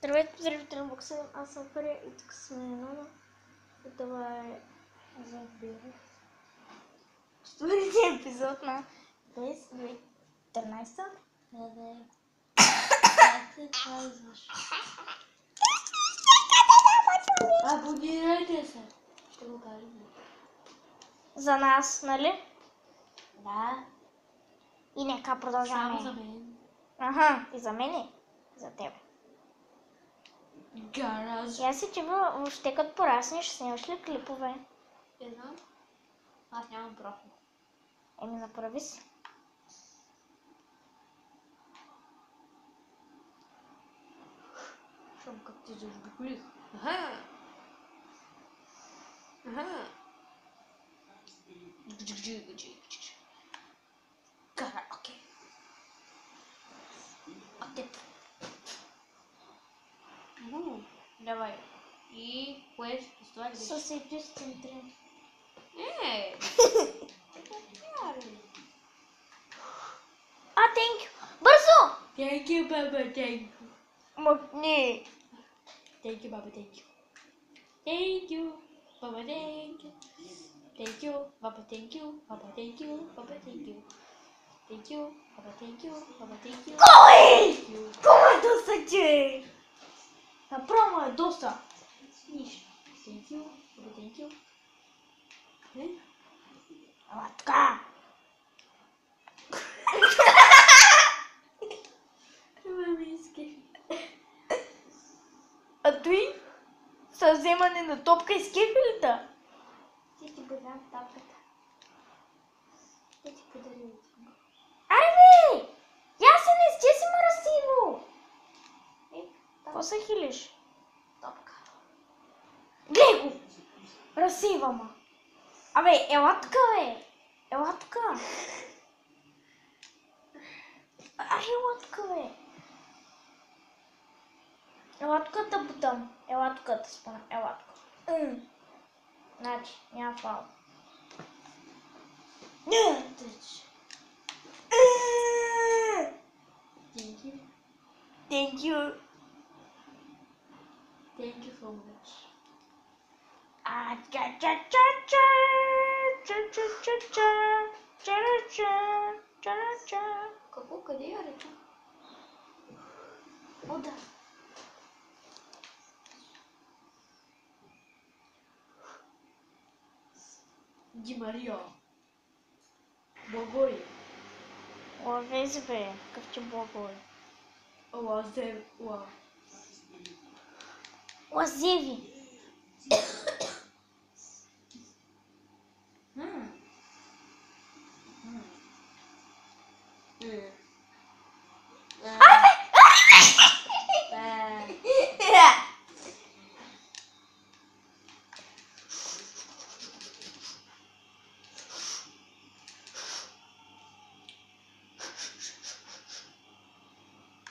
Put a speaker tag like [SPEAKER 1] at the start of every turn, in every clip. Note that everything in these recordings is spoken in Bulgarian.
[SPEAKER 1] Здравейте, зрители на Бокса, аз съм Фария и тук сме Нона. И това е четвъртия епизод на 2013.
[SPEAKER 2] Абонирайте се! Ще го кажа.
[SPEAKER 1] За нас, нали?
[SPEAKER 2] Да.
[SPEAKER 1] И нека продължаваме.
[SPEAKER 2] Само за мен.
[SPEAKER 1] Аха, и за мене, за теб.
[SPEAKER 2] Гараж.
[SPEAKER 1] И аз си, че въобще като пораснеш, снимаш ли клипове?
[SPEAKER 2] Не знам. Аз нямам профил.
[SPEAKER 1] Еми, направи си.
[SPEAKER 2] Щом как ти заобиколих. Аха! Аха! Караоке. Окей. Давай. И кое с това ли беше?
[SPEAKER 1] Съсипи с центри. Thank you. Бързо!
[SPEAKER 2] Thank you, Baba, thank you.
[SPEAKER 1] Мъкни.
[SPEAKER 2] Thank you, Baba, thank you. Thank you, Baba, thank you. Thank you, Baba, thank you. Baba, thank you. Baba, thank you. Thank you, Baba, thank you. Baba, thank you.
[SPEAKER 1] Кой?
[SPEAKER 2] Thank you.
[SPEAKER 1] Кой е доста, че? Направо е доста.
[SPEAKER 2] Нищо. Thank you, Baba, thank you.
[SPEAKER 1] Ала така.
[SPEAKER 2] Мамиски.
[SPEAKER 1] А той? С вземане на топка и скефилита.
[SPEAKER 2] Ти бъдам тапката. Ще ти подаря.
[SPEAKER 1] Айде! Ясен, сте си мърсиво. Какво се хилиш?
[SPEAKER 2] Топка.
[SPEAKER 1] Глей го! Разсейва ма. Абе, ела тука, бе. Ела тука. Ела тука, бе. Ела тука да бутам. Ела тука да спана. Ела тука. Значи, няма фал.
[SPEAKER 2] Тъч. Thank you.
[SPEAKER 1] Thank you.
[SPEAKER 2] Thank you so much. Какво? Къде я рече? О, да. Ди Мария. Благой.
[SPEAKER 1] Лавези, бе. Какъв ти благой.
[SPEAKER 2] Лазев.
[SPEAKER 1] Лазеви.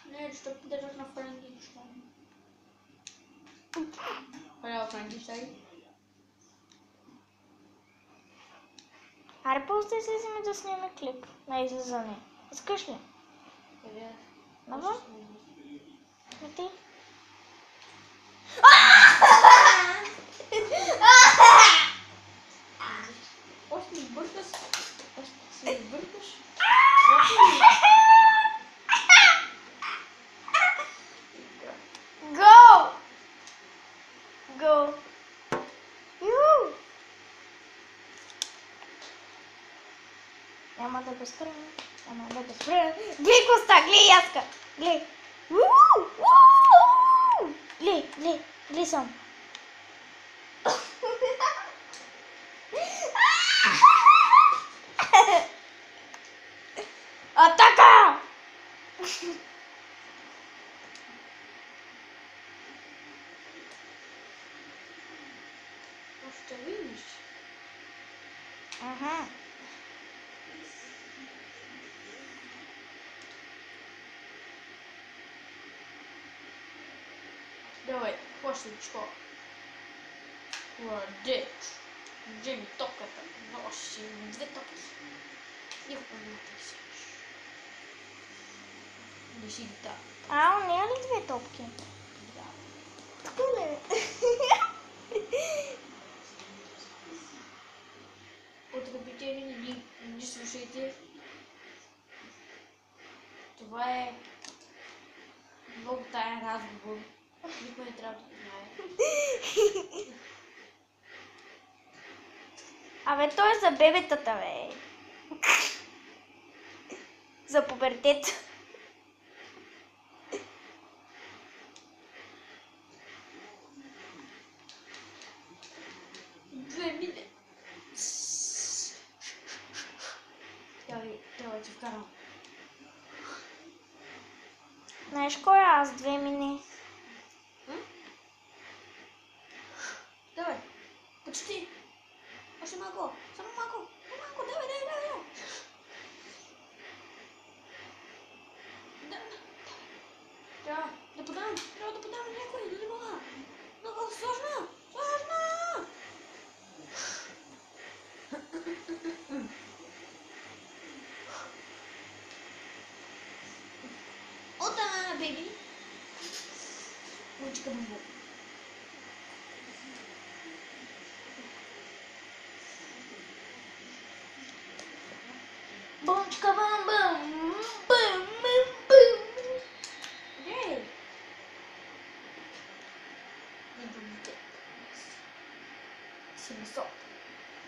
[SPEAKER 2] Не, ще подържаш на Франкенщайн. Правя Франкенщайн.
[SPEAKER 1] Аре, после излизаме да снимем клип на излизане. Искаш ли?
[SPEAKER 2] Къде?
[SPEAKER 1] Навън? И ти?
[SPEAKER 2] Още ми бъркаш. Още ми бъркаш.
[SPEAKER 1] Go! Go! Ю! Няма да го спра. Няма да го спра. Глей коста, глей яска. Глей. Глей, глей, глей сам. Атака!
[SPEAKER 2] Ще видиш.
[SPEAKER 1] Ага.
[SPEAKER 2] Давай, хващичко. Молодец. Где ми топката? Носи две топки. И хубаво си. Не си да.
[SPEAKER 1] Не е ли две топки?
[SPEAKER 2] Да. разговор. Никой не трябва да знае.
[SPEAKER 1] Абе, той е за бебетата, бе. За пубертет.
[SPEAKER 2] Две мине. Трябва да ти вкарам.
[SPEAKER 1] Знаеш кой е аз 2 мини?
[SPEAKER 2] Давай. Почти. Още малко. Само малко. Малко. Давай. Трябва да подам някой. Да не мога. Много сложно. Ота, беби. Лучка бомбо.
[SPEAKER 1] Бумчка бум бум. Бум бум бум.
[SPEAKER 2] Ей! Не думайте. Си месо.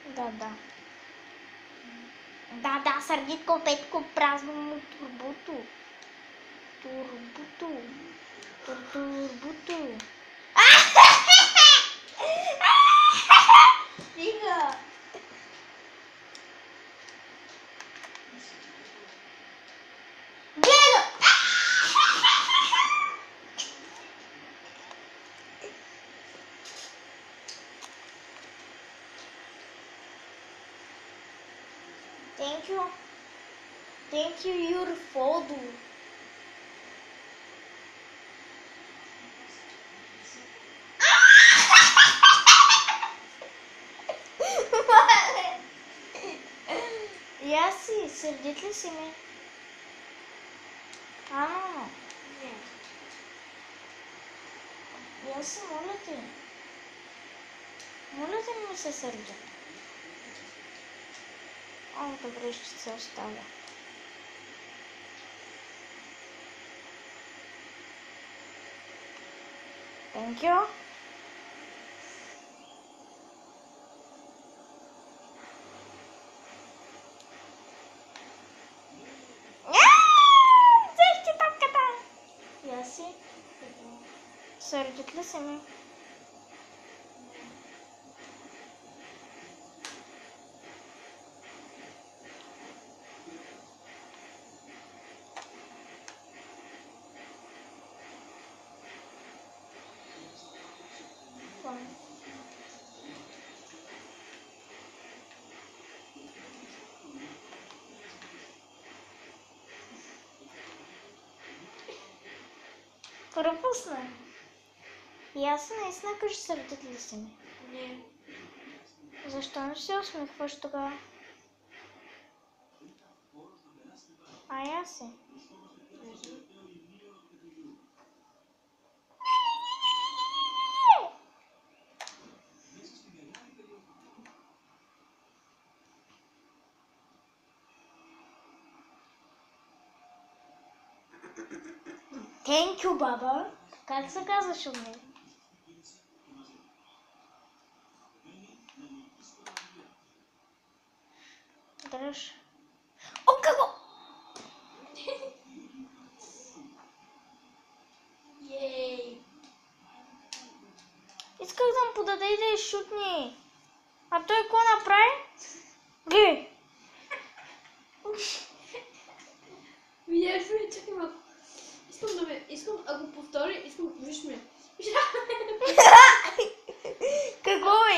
[SPEAKER 1] Да. Да, Сърдитко, Петко, празно му турбото. Турбото. Стига! Гледа! Thank you, your fodo. Яси, сърдит ли си ми? Ано.
[SPEAKER 2] Не.
[SPEAKER 1] Яси, моля те. Моля те, не ми се сърди. О, добре, ще се оставя. Thank you. Взех ти топката! Яси? Сърдит ли си ми? Пропусна. И аз наистина кажи сърдит ли си ми?
[SPEAKER 2] Не.
[SPEAKER 1] Защо не се усмихваш тогава? А Яси? Thank you, баба. Как се казваш от мен? Дръж. О, какво?
[SPEAKER 2] Ей!
[SPEAKER 1] Исках да му подаде и да изшутни. А той какво направи? Гледай.
[SPEAKER 2] Видяш ли? Чакай малко. Искам, ако повтори, виж ме.
[SPEAKER 1] Какво бе?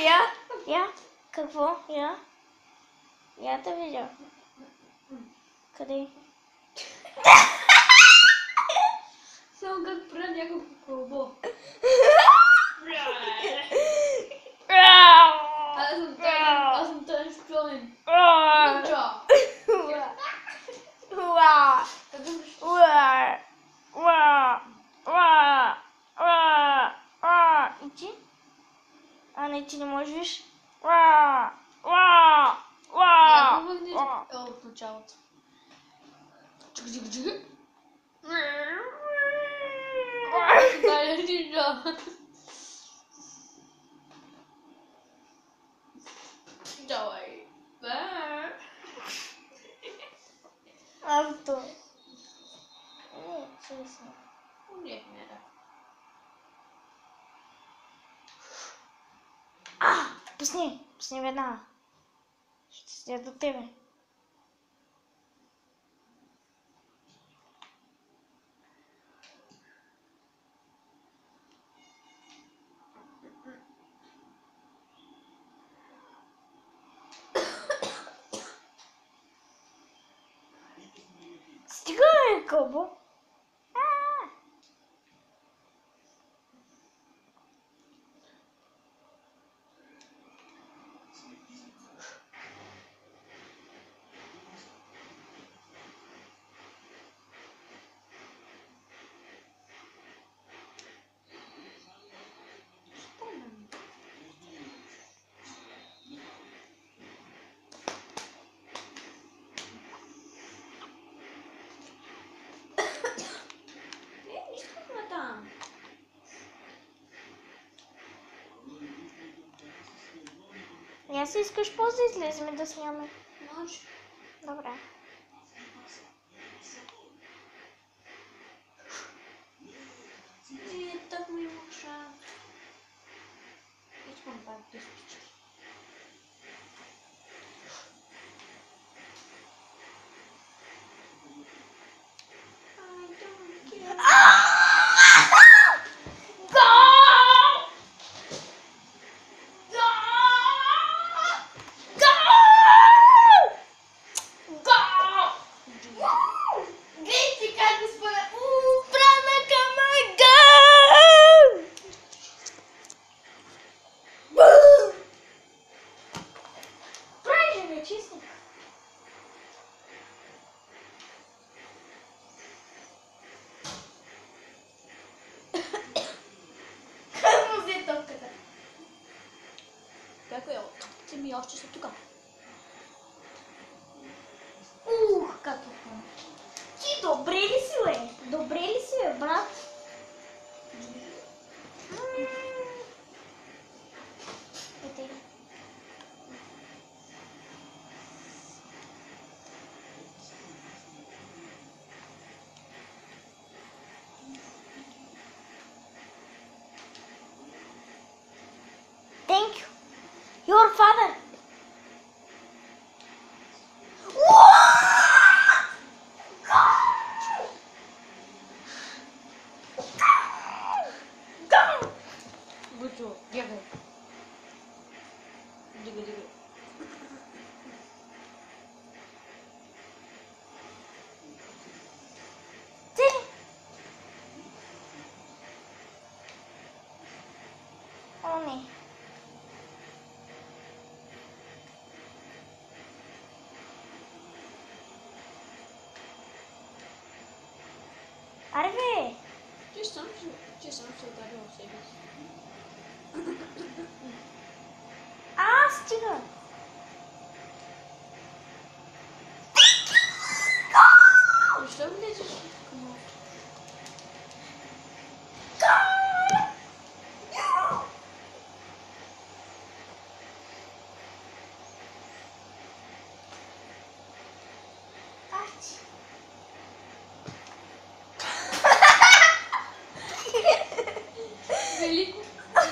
[SPEAKER 1] Я? Какво? Я? Я те видя. Къде?
[SPEAKER 2] Само как правя някакво колбо. Аз съм тънен шпионин.
[SPEAKER 1] И ти? А не, ти не можеш.
[SPEAKER 2] Я помогнеш от началото. Чук. Дай тебя. Давай.
[SPEAKER 1] Артур. Нет, честно.
[SPEAKER 2] Нет, нет.
[SPEAKER 1] Пусни веднага. Ще стигна до тебе. Стигай, Кобо.
[SPEAKER 2] Нищо там.
[SPEAKER 1] Я си искаш после излезем да снимаме.
[SPEAKER 2] Може.
[SPEAKER 1] Добре.
[SPEAKER 2] Так ми имах шанс. Искам пак да спичи. I don't care. Како е? Ти ми още са тука.
[SPEAKER 1] Като ти добре ли си, бе? Добре ли си, бе, брат? Ете. Thank you. Your father.
[SPEAKER 2] Гучо, бегай. Дигай.
[SPEAKER 1] О, не. Аре, бе!
[SPEAKER 2] Ти сам се ударил в себе си.
[SPEAKER 1] Стига!
[SPEAKER 2] Защо влезеш в канал?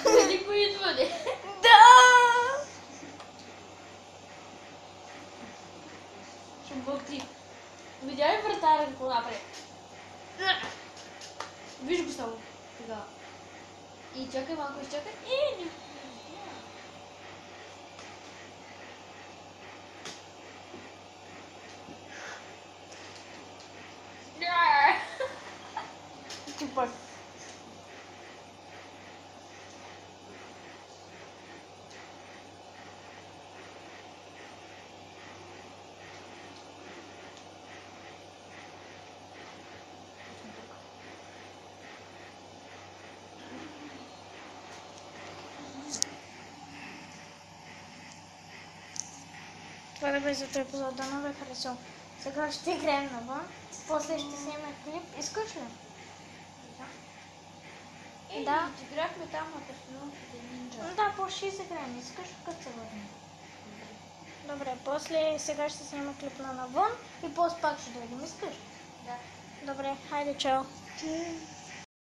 [SPEAKER 2] Велико идване.
[SPEAKER 1] Да!
[SPEAKER 2] Шумбълти. Видя ли вратаря какво направи? Виж го само. Сега. И чакай малко, изчакай. Не.
[SPEAKER 1] Ти пак. Това да бе за този епизод, да не бе харесал. Сега ще играем навън, после ще снимем клип. Искаш ли? Да.
[SPEAKER 2] Играхме там на персоналните нинджа.
[SPEAKER 1] Да, по-ще изиграем. Искаш като се върнем. Добре, после сега ще снимам клип на навън и после пак ще дойдем. Искаш?
[SPEAKER 2] Да.
[SPEAKER 1] Добре, хайде, чао.
[SPEAKER 2] Че...